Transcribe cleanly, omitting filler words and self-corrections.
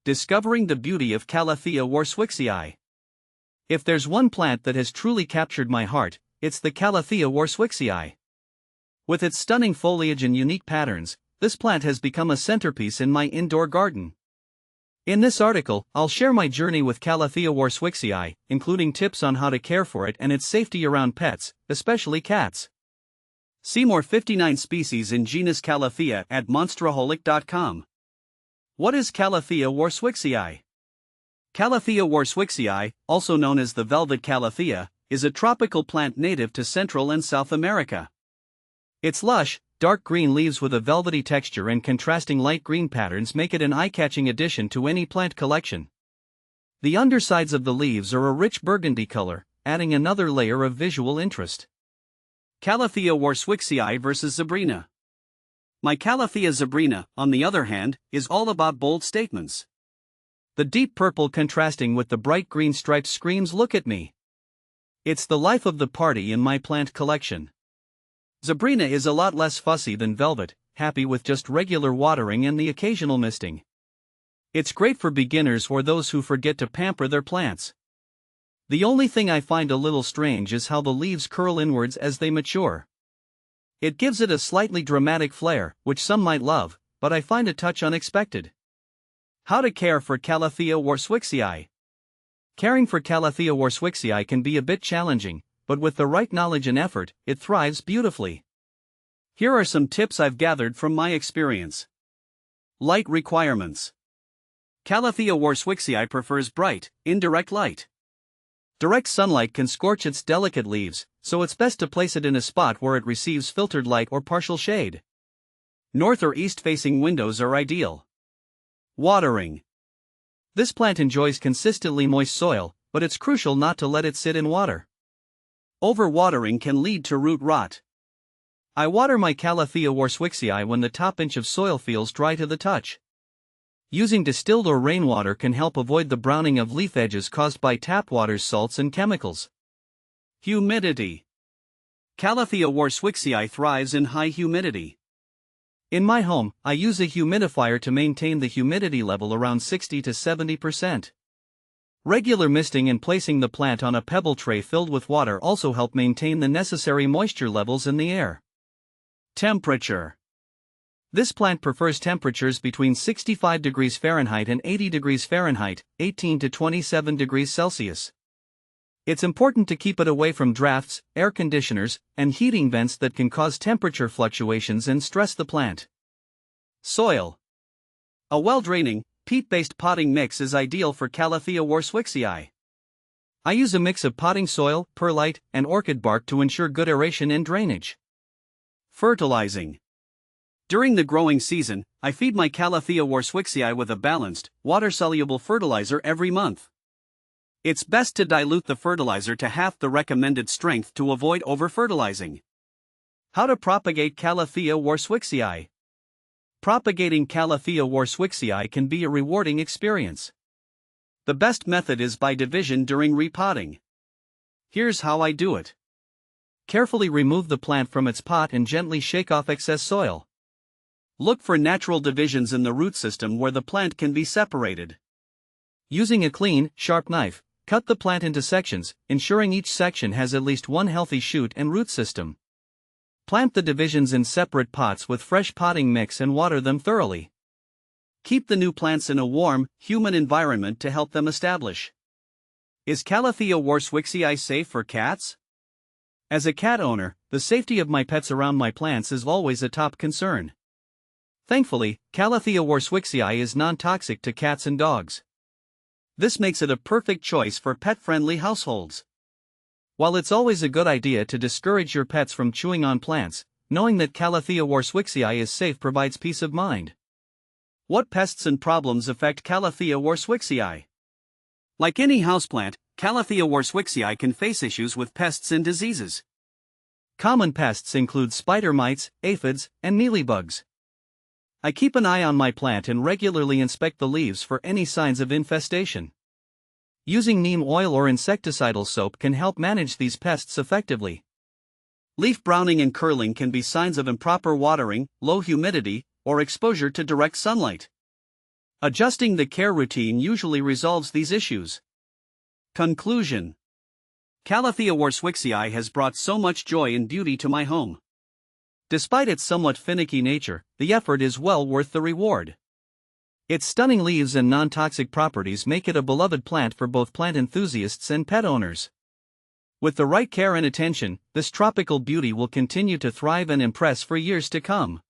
discovering the beauty of Calathea Warscewiczii. If there's one plant that has truly captured my heart, it's the Calathea Warscewiczii. With its stunning foliage and unique patterns, this plant has become a centerpiece in my indoor garden. In this article, I'll share my journey with Calathea Warscewiczii, including tips on how to care for it and its safety around pets, especially cats. See more 59 species in genus Calathea at monsteraholic.com. What is Calathea Warscewiczii? Calathea warscewiczii, also known as the velvet calathea, is a tropical plant native to Central and South America. Its lush, dark green leaves with a velvety texture and contrasting light green patterns make it an eye-catching addition to any plant collection. The undersides of the leaves are a rich burgundy color, adding another layer of visual interest. Calathea warscewiczii versus Zebrina. My Calathea zebrina, on the other hand, is all about bold statements. The deep purple contrasting with the bright green stripes screams, "Look at me." It's the life of the party in my plant collection. Zebrina is a lot less fussy than velvet, happy with just regular watering and the occasional misting. It's great for beginners or those who forget to pamper their plants. The only thing I find a little strange is how the leaves curl inwards as they mature. It gives it a slightly dramatic flair, which some might love, but I find a touch unexpected. How to care for Calathea warscewiczii. Caring for Calathea warscewiczii can be a bit challenging, but with the right knowledge and effort, it thrives beautifully. Here are some tips I've gathered from my experience. Light requirements. Calathea warscewiczii prefers bright, indirect light. Direct sunlight can scorch its delicate leaves, so it's best to place it in a spot where it receives filtered light or partial shade. North or east-facing windows are ideal. Watering. This plant enjoys consistently moist soil, but it's crucial not to let it sit in water. Overwatering can lead to root rot. I water my Calathea warscewiczii when the top inch of soil feels dry to the touch. Using distilled or rainwater can help avoid the browning of leaf edges caused by tap water's salts and chemicals. Humidity. Calathea warscewiczii thrives in high humidity. In my home, I use a humidifier to maintain the humidity level around 60 to 70%. Regular misting and placing the plant on a pebble tray filled with water also help maintain the necessary moisture levels in the air. Temperature. This plant prefers temperatures between 65 degrees Fahrenheit and 80 degrees Fahrenheit, 18 to 27 degrees Celsius. It's important to keep it away from drafts, air conditioners, and heating vents that can cause temperature fluctuations and stress the plant. Soil. A well-draining, peat-based potting mix is ideal for Calathea warscewiczii. I use a mix of potting soil, perlite, and orchid bark to ensure good aeration and drainage. Fertilizing. During the growing season, I feed my Calathea warscewiczii with a balanced, water-soluble fertilizer every month. It's best to dilute the fertilizer to half the recommended strength to avoid over-fertilizing. How to propagate Calathea warscewiczii. Propagating Calathea warscewiczii can be a rewarding experience. The best method is by division during repotting. Here's how I do it. Carefully remove the plant from its pot and gently shake off excess soil. Look for natural divisions in the root system where the plant can be separated. Using a clean, sharp knife, cut the plant into sections, ensuring each section has at least one healthy shoot and root system. Plant the divisions in separate pots with fresh potting mix and water them thoroughly. Keep the new plants in a warm, humid environment to help them establish. Is Calathea warscewiczii safe for cats? As a cat owner, the safety of my pets around my plants is always a top concern. Thankfully, Calathea warscewiczii is non-toxic to cats and dogs. This makes it a perfect choice for pet-friendly households. While it's always a good idea to discourage your pets from chewing on plants, knowing that Calathea warscewiczii is safe provides peace of mind. What pests and problems affect Calathea warscewiczii? Like any houseplant, Calathea warscewiczii can face issues with pests and diseases. Common pests include spider mites, aphids, and mealybugs. I keep an eye on my plant and regularly inspect the leaves for any signs of infestation. Using neem oil or insecticidal soap can help manage these pests effectively. Leaf browning and curling can be signs of improper watering, low humidity, or exposure to direct sunlight. Adjusting the care routine usually resolves these issues. Conclusion. Calathea Warscewiczii has brought so much joy and beauty to my home. Despite its somewhat finicky nature, the effort is well worth the reward. Its stunning leaves and non-toxic properties make it a beloved plant for both plant enthusiasts and pet owners. With the right care and attention, this tropical beauty will continue to thrive and impress for years to come.